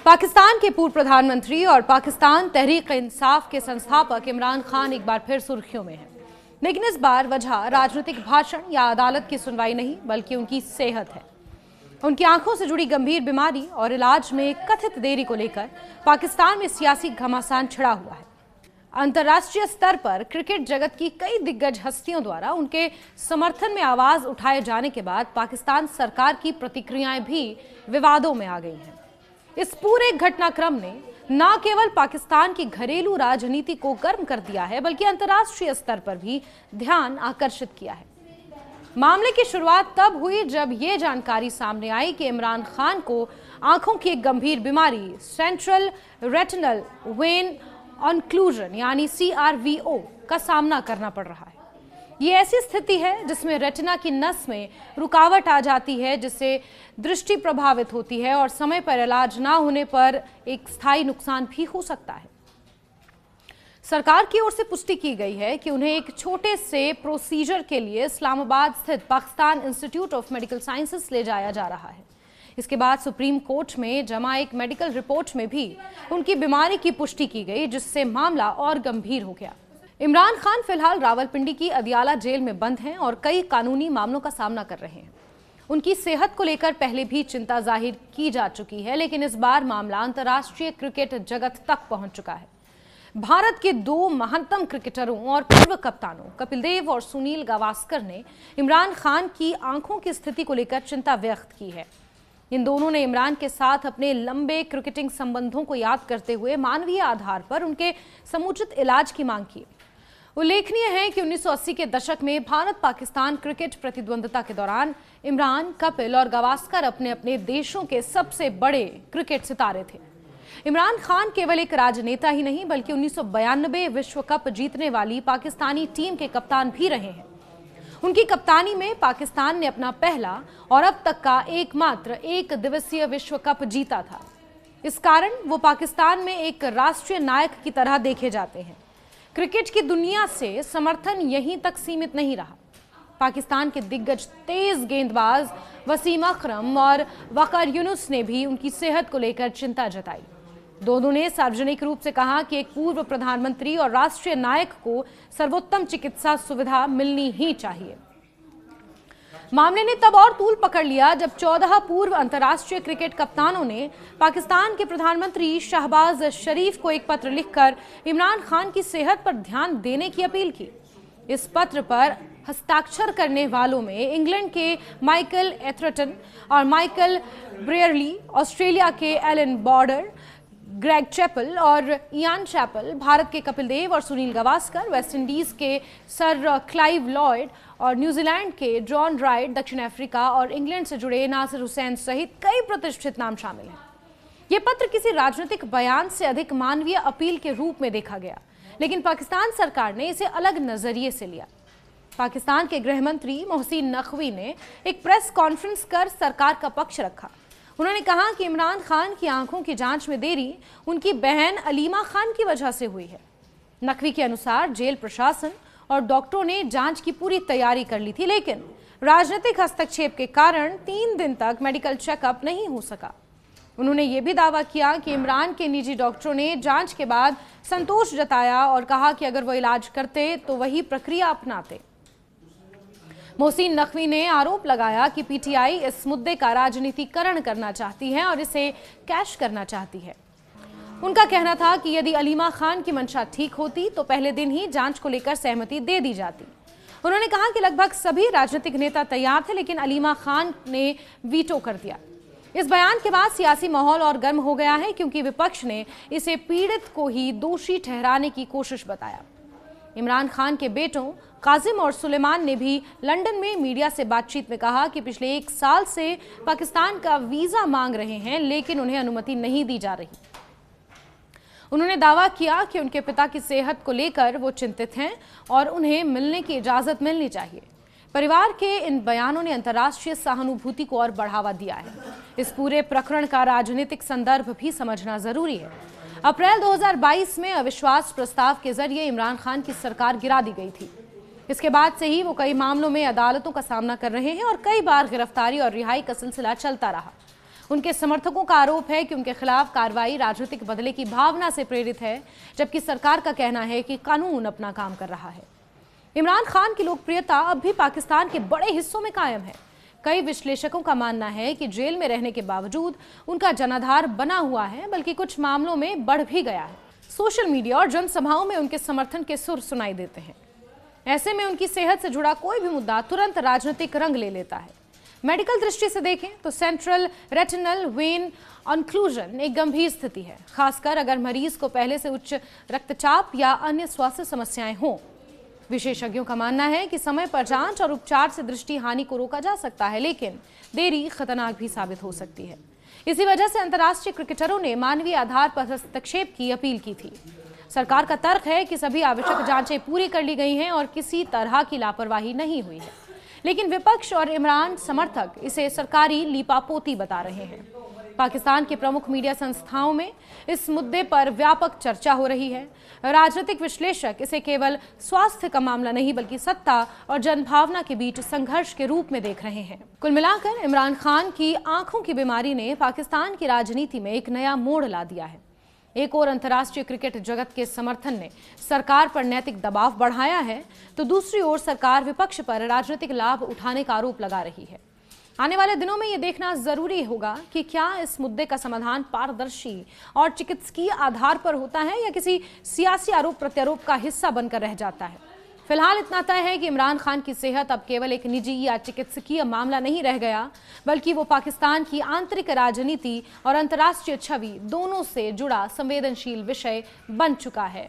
पाकिस्तान के पूर्व प्रधानमंत्री और पाकिस्तान तहरीक-ए-इंसाफ के संस्थापक इमरान खान एक बार फिर सुर्खियों में हैं। लेकिन इस बार वजह राजनीतिक भाषण या अदालत की सुनवाई नहीं, बल्कि उनकी सेहत है। उनकी आंखों से जुड़ी गंभीर बीमारी और इलाज में कथित देरी को लेकर पाकिस्तान में सियासी घमासान छिड़ा हुआ है। अंतर्राष्ट्रीय स्तर पर क्रिकेट जगत की कई दिग्गज हस्तियों द्वारा उनके समर्थन में आवाज उठाए जाने के बाद पाकिस्तान सरकार की प्रतिक्रियाएं भी विवादों में आ गई हैं। इस पूरे घटनाक्रम ने न केवल पाकिस्तान की घरेलू राजनीति को गर्म कर दिया है, बल्कि अंतर्राष्ट्रीय स्तर पर भी ध्यान आकर्षित किया है। मामले की शुरुआत तब हुई जब ये जानकारी सामने आई कि इमरान खान को आंखों की एक गंभीर बीमारी सेंट्रल रेटिनल वेन ऑनक्लूजन यानी CRVO का सामना करना पड़ रहा है। ये ऐसी स्थिति है जिसमें रेटिना की नस में रुकावट आ जाती है, जिससे दृष्टि प्रभावित होती है और समय पर इलाज ना होने पर एक स्थायी नुकसान भी हो सकता है। सरकार की ओर से पुष्टि की गई है कि उन्हें एक छोटे से प्रोसीजर के लिए इस्लामाबाद स्थित Pakistan institute of medical sciences ले जाया जा रहा है। इसके बाद सुप्रीम कोर्ट में जमा एक मेडिकल रिपोर्ट में भी उनकी बीमारी की पुष्टि की गई, जिससे मामला और गंभीर हो गया। इमरान खान फिलहाल रावलपिंडी की अदियाला जेल में बंद हैं और कई कानूनी मामलों का सामना कर रहे हैं। उनकी सेहत को लेकर पहले भी चिंता जाहिर की जा चुकी है, लेकिन इस बार मामला अंतर्राष्ट्रीय क्रिकेट जगत तक पहुंच चुका है। भारत के दो महानतम क्रिकेटरों और पूर्व कप्तानों कपिल देव और सुनील गावस्कर ने इमरान खान की आंखों की स्थिति को लेकर चिंता व्यक्त की है। इन दोनों ने इमरान के साथ अपने लंबे क्रिकेटिंग संबंधों को याद करते हुए मानवीय आधार पर उनके समुचित इलाज की मांग की। उल्लेखनीय है कि 1980 के दशक में भारत पाकिस्तान क्रिकेट प्रतिद्वंद्विता के दौरान इमरान, कपिल और गावस्कर अपने अपने देशों के सबसे बड़े क्रिकेट सितारे थे। इमरान खान केवल एक राजनेता ही नहीं, बल्कि 1992 विश्व कप जीतने वाली पाकिस्तानी टीम के कप्तान भी रहे हैं। उनकी कप्तानी में पाकिस्तान ने अपना पहला और अब तक का एकमात्र एक दिवसीय विश्व कप जीता था। इस कारण वो पाकिस्तान में एक राष्ट्रीय नायक की तरह देखे जाते हैं। क्रिकेट की दुनिया से समर्थन यहीं तक सीमित नहीं रहा। पाकिस्तान के दिग्गज तेज गेंदबाज वसीम अकरम और वकार यूनुस ने भी उनकी सेहत को लेकर चिंता जताई। दोनों ने सार्वजनिक रूप से कहा कि एक पूर्व प्रधानमंत्री और राष्ट्रीय नायक को सर्वोत्तम चिकित्सा सुविधा मिलनी ही चाहिए। मामले ने तब और तूल पकड़ लिया जब 14 पूर्व अंतर्राष्ट्रीय क्रिकेट कप्तानों ने पाकिस्तान के प्रधानमंत्री शहबाज शरीफ को एक पत्र लिखकर इमरान खान की सेहत पर ध्यान देने की अपील की। इस पत्र पर हस्ताक्षर करने वालों में इंग्लैंड के माइकल एथरटन और माइकल ब्रेयरली, ऑस्ट्रेलिया के एलन बॉर्डर, ग्रेग चैपल और इयान चैपल, भारत के कपिल देव और सुनील गावस्कर, वेस्ट इंडीज के सर क्लाइव लॉयड और न्यूजीलैंड के जॉन राइट, दक्षिण अफ्रीका और इंग्लैंड से जुड़े नासिर हुसैन सहित कई प्रतिष्ठित नाम शामिल हैं। ये पत्र किसी राजनीतिक बयान से अधिक मानवीय अपील के रूप में देखा गया, लेकिन पाकिस्तान सरकार ने इसे अलग नजरिए से लिया। पाकिस्तान के गृह मंत्री मोहसिन नकवी ने एक प्रेस कॉन्फ्रेंस कर सरकार का पक्ष रखा। उन्होंने कहा कि इमरान खान की आंखों की जांच में देरी उनकी बहन अलीमा खान की वजह से हुई है। नकवी के अनुसार जेल प्रशासन और डॉक्टरों ने जांच की पूरी तैयारी कर ली थी, लेकिन राजनीतिक हस्तक्षेप के कारण 3 दिन तक मेडिकल चेकअप नहीं हो सका। उन्होंने ये भी दावा किया कि इमरान के निजी डॉक्टरों ने जांच के बाद संतोष जताया और कहा कि अगर वो इलाज करते तो वही प्रक्रिया अपनाते। मोहसिन नकवी ने आरोप लगाया कि PTI इस मुद्दे का राजनीतिकरण करना चाहती है और इसे कैश करना चाहती है। उनका कहना था कि यदि अलीमा खान की मंशा ठीक होती तो पहले दिन ही जांच को लेकर सहमति दे दी जाती। उन्होंने कहा कि लगभग सभी राजनीतिक नेता तैयार थे, लेकिन अलीमा खान ने वीटो कर दिया। इस बयान के बाद सियासी माहौल और गर्म हो गया है, क्योंकि विपक्ष ने इसे पीड़ित को ही दोषी ठहराने की कोशिश बताया। इमरान खान के बेटों काजिम और सुलेमान ने भी लंदन में मीडिया से बातचीत में कहा कि पिछले 1 साल से पाकिस्तान का वीजा मांग रहे हैं, लेकिन उन्हें अनुमति नहीं दी जा रही। उन्होंने दावा किया कि उनके पिता की सेहत को लेकर वो चिंतित हैं और उन्हें मिलने की इजाजत मिलनी चाहिए। परिवार के इन बयानों ने अंतर्राष्ट्रीय सहानुभूति को और बढ़ावा दिया है। इस पूरे प्रकरण का राजनीतिक संदर्भ भी समझना जरूरी है। अप्रैल 2022 में अविश्वास प्रस्ताव के जरिए इमरान खान की सरकार गिरा दी गई थी। इसके बाद से ही वो कई मामलों में अदालतों का सामना कर रहे हैं और कई बार गिरफ्तारी और रिहाई का सिलसिला चलता रहा। उनके समर्थकों का आरोप है कि उनके खिलाफ कार्रवाई राजनीतिक बदले की भावना से प्रेरित है, जबकि सरकार का कहना है कि कानून अपना काम कर रहा है। इमरान खान की लोकप्रियता अब भी पाकिस्तान के बड़े हिस्सों में कायम है। कई विश्लेषकों का मानना है कि जेल में रहने के बावजूद उनका जनाधार बना हुआ है, बल्कि कुछ मामलों में बढ़ भी गया है। सोशल मीडिया और जनसभाओं में उनके समर्थन के सुर सुनाई देते हैं। ऐसे में उनकी सेहत से जुड़ा कोई भी मुद्दा तुरंत राजनीतिक रंग ले लेता है। मेडिकल दृष्टि से देखें तो सेंट्रल रेटिनल वेन ऑन्क्लूजन एक गंभीर स्थिति है, खासकर अगर मरीज को पहले से उच्च रक्तचाप या अन्य स्वास्थ्य समस्याएं हों। विशेषज्ञों का मानना है कि समय पर जांच और उपचार से दृष्टि हानि को रोका जा सकता है, लेकिन देरी खतरनाक भी साबित हो सकती है। इसी वजह से अंतर्राष्ट्रीय क्रिकेटरों ने मानवीय आधार पर हस्तक्षेप की अपील की थी। सरकार का तर्क है कि सभी आवश्यक जांचें पूरी कर ली गई हैं और किसी तरह की लापरवाही नहीं हुई है, लेकिन विपक्ष और इमरान समर्थक इसे सरकारी लीपापोती बता रहे हैं। पाकिस्तान के प्रमुख मीडिया संस्थाओं में इस मुद्दे पर व्यापक चर्चा हो रही है। राजनीतिक विश्लेषक इसे केवल स्वास्थ्य का मामला नहीं, बल्कि सत्ता और जनभावना के बीच संघर्ष के रूप में देख रहे हैं। कुल मिलाकर इमरान खान की आंखों की बीमारी ने पाकिस्तान की राजनीति में एक नया मोड़ ला दिया है। एक और अंतर्राष्ट्रीय क्रिकेट जगत के समर्थन ने सरकार पर नैतिक दबाव बढ़ाया है, तो दूसरी ओर सरकार विपक्ष पर राजनीतिक लाभ उठाने का आरोप लगा रही है। आने वाले दिनों में यह देखना जरूरी होगा कि क्या इस मुद्दे का समाधान पारदर्शी और चिकित्सकीय आधार पर होता है या किसी सियासी आरोप प्रत्यारोप का हिस्सा बनकर रह जाता है। फिलहाल इतना तय है कि इमरान खान की सेहत अब केवल एक निजी या चिकित्सकीय मामला नहीं रह गया, बल्कि वो पाकिस्तान की आंतरिक राजनीति और अंतर्राष्ट्रीय छवि दोनों से जुड़ा संवेदनशील विषय बन चुका है।